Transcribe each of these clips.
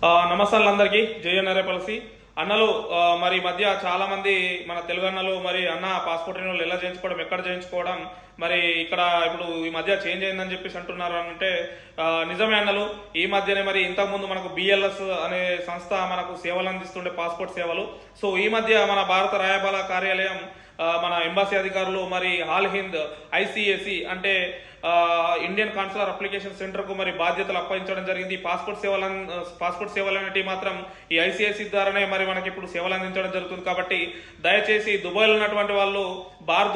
నమస్తే అందరికీ జయనరేపల్సి అన్నలు మరి ఈ మధ్య చాలా మంది మన తెలుగు అన్నలు మరి అన్న పాస్పోర్ట్ రెన్యువల్ ఎలా చేయించుకోవడం ఎక్కడ చేయించుకోవడం మరి ఇక్కడ ఇప్పుడు ఈ మధ్య చేంజ్ అయిందని చెప్పేసి అంటున్నారు అంటే నిజమే అన్నలు. ఈ మధ్యనే మరి ఇంతకుముందు మనకు బిఎల్ఎస్ అనే సంస్థ మనకు సేవలు అందిస్తుండే పాస్పోర్ట్ సేవలు. సో ఈ మధ్య మన భారత రాయబార కార్యాలయం మన ఎంబాసీ అధికారులు మరి ఆల్ హింద్ ఐసిఎసి అంటే ఇండియన్ కాన్సులర్ అప్లికేషన్ సెంటర్ కు మరి బాధ్యతలు అప్పగించడం జరిగింది. పాస్పోర్ట్ సేవలు అనేవి మాత్రం ఈ ఐసిఐసి ద్వారానే మరి మనకి ఇప్పుడు సేవలు అందించడం జరుగుతుంది. కాబట్టి దయచేసి దుబాయ్లో ఉన్నటువంటి వాళ్ళు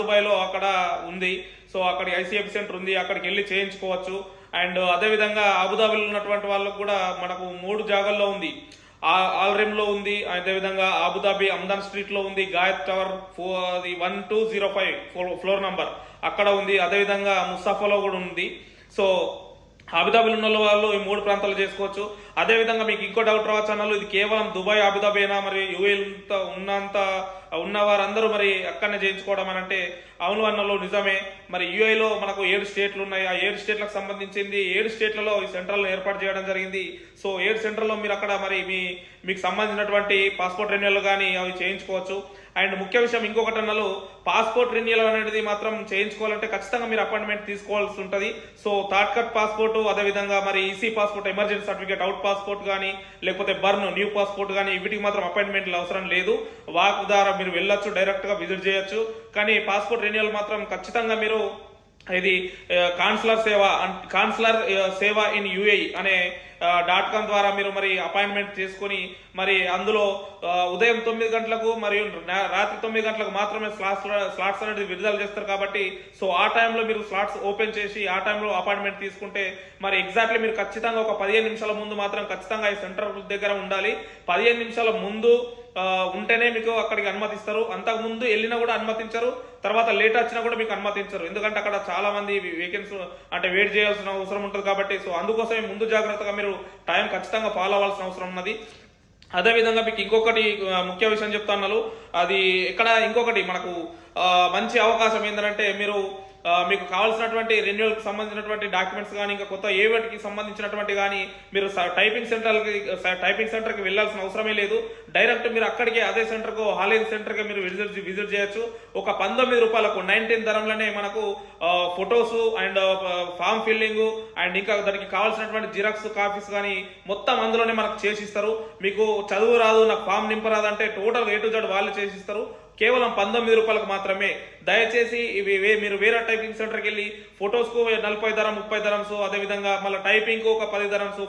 దుబాయ్ లో అక్కడ ఉంది. సో అక్కడ ఐసిఎఫ్ సెంటర్ ఉంది, అక్కడికి వెళ్ళి చేయించుకోవచ్చు. అండ్ అదేవిధంగా అబుదాబిలో ఉన్నటువంటి వాళ్ళకు కూడా మనకు 3 జాగాల్లో ఉంది. ఆల్రెమ్ లో ఉంది, అదేవిధంగా అబుదాబి అమ్దాన్ స్ట్రీట్ లో ఉంది, గాయత్ టవర్ 1205 ఫ్లోర్ నంబర్ అక్కడ ఉంది, అదేవిధంగా ముస్తాఫాలో కూడా ఉంది. సో అబుదాబిలో ఉన్న వాళ్ళు ఈ 3 ప్రాంతాలు చేసుకోవచ్చు. అదేవిధంగా మీకు ఇంకో డౌట్ రావచ్చు అన్నలు, ఇది కేవలం దుబాయ్ అబుదాబినా మరి యూఏ ఉన్న వారందరూ మరి అక్కడనే చేయించుకోవడం అని అంటే అవును అన్నలు నిజమే. మరి యూఏలో మనకు 7 స్టేట్లు ఉన్నాయి. ఆ 7 స్టేట్లకు సంబంధించింది 7 స్టేట్లలో ఈ సెంటర్లను ఏర్పాటు చేయడం జరిగింది. సో 7 సెంటర్లో మీరు అక్కడ మరి మీకు సంబంధించినటువంటి పాస్పోర్ట్ రెన్యువల్ కానీ అవి చేయించుకోవచ్చు. అండ్ ముఖ్య విషయం ఇంకొకటి అన్నలు, పాస్పోర్ట్ రెన్యువల్ అనేది మాత్రం చేయించుకోవాలంటే ఖచ్చితంగా మీరు అపాయింట్మెంట్ తీసుకోవాల్సి ఉంటుంది. సో థర్డ్ కట్ పాస్పోర్ట్, అదేవిధంగా మరి EC passport, emergency certificate, out passport కానీ లేకపోతే బర్న్ న్యూ పాస్పోర్ట్ కానీ వీటికి మాత్రం అపాయింట్మెంట్లు అవసరం లేదు. వాక్ ద్వారా మీరు వెళ్ళొచ్చు, డైరెక్ట్ గా విజిట్ చేయొచ్చు. కానీ పాస్పోర్ట్ రెన్యువల్ మాత్రం ఖచ్చితంగా మీరు ఇది కాన్సులర్ సేవ ఇన్ యుఏఈ అనే .com ద్వారా మీరు మరి అపాయింట్మెంట్ చేసుకుని మరి అందులో ఉదయం 9 గంటలకు మరియు రాత్రి 9 గంటలకు మాత్రమే స్లాట్స్ అనేది విడుదల చేస్తారు. కాబట్టి సో ఆ టైంలో మీరు స్లాట్స్ ఓపెన్ చేసి ఆ టైంలో అపాయింట్మెంట్ తీసుకుంటే మరి ఎగ్జాక్ట్లీ మీరు ఖచ్చితంగా ఒక 15 నిమిషాల ముందు మాత్రం ఖచ్చితంగా ఈ సెంటర్ దగ్గర ఉండాలి. 15 నిమిషాల ముందు ఉంటేనే మీకు అక్కడికి అనుమతిస్తారు. అంతకు ముందు వెళ్ళినా కూడా అనుమతించరు, తర్వాత లేట్ వచ్చినా కూడా మీకు అనుమతించరు. ఎందుకంటే అక్కడ చాలా మంది వేకెన్సీ అంటే వెయిట్ చేయాల్సిన అవసరం ఉంటుంది. కాబట్టి సో అందుకోసమే ముందు జాగ్రత్తగా మీరు టైం ఖచ్చితంగా ఫాలో అవ్వాల్సిన అవసరం ఉన్నది. అదేవిధంగా మీకు ఇంకొకటి ముఖ్య విషయం చెప్తాను, అది ఇక్కడ ఇంకొకటి మనకు మంచి అవకాశం ఏంటంటే మీకు కావాల్సినటువంటి రెన్యువల్ కి సంబంధించినటువంటి డాక్యుమెంట్స్ కానీ ఇంకా కొత్త ఏవటికి సంబంధించినటువంటి కానీ మీరు టైపింగ్ సెంటర్ కి వెళ్లాల్సిన అవసరమే లేదు. డైరెక్ట్ మీరు అక్కడికి అదే సెంటర్ కు హాలేజ్ సెంటర్ కి మీరు విజిట్ చేయొచ్చు. ఒక 19 రూపాయలకు 19 ధరంలోనే మనకు photos and form filling and ఇంకా దానికి కావాల్సినటువంటి జిరాక్స్ కాపీస్ కానీ మొత్తం అందులోనే మనకు చేసిస్తారు. మీకు చదువు రాదు, నాకు ఫామ్ నింపరాదు అంటే టోటల్ A to Z వాళ్ళు చేసిస్తారు. కేవలం 19 రూపాయలకు మాత్రమే. దయచేసి మీరు వేరే టైపింగ్ సెంటర్కి వెళ్ళి ఫొటోస్ కు 40 ధరం 30 ధరమ్స్, అదేవిధంగా మళ్ళీ టైపింగ్ కు ఒక 10 ధరమ్స్,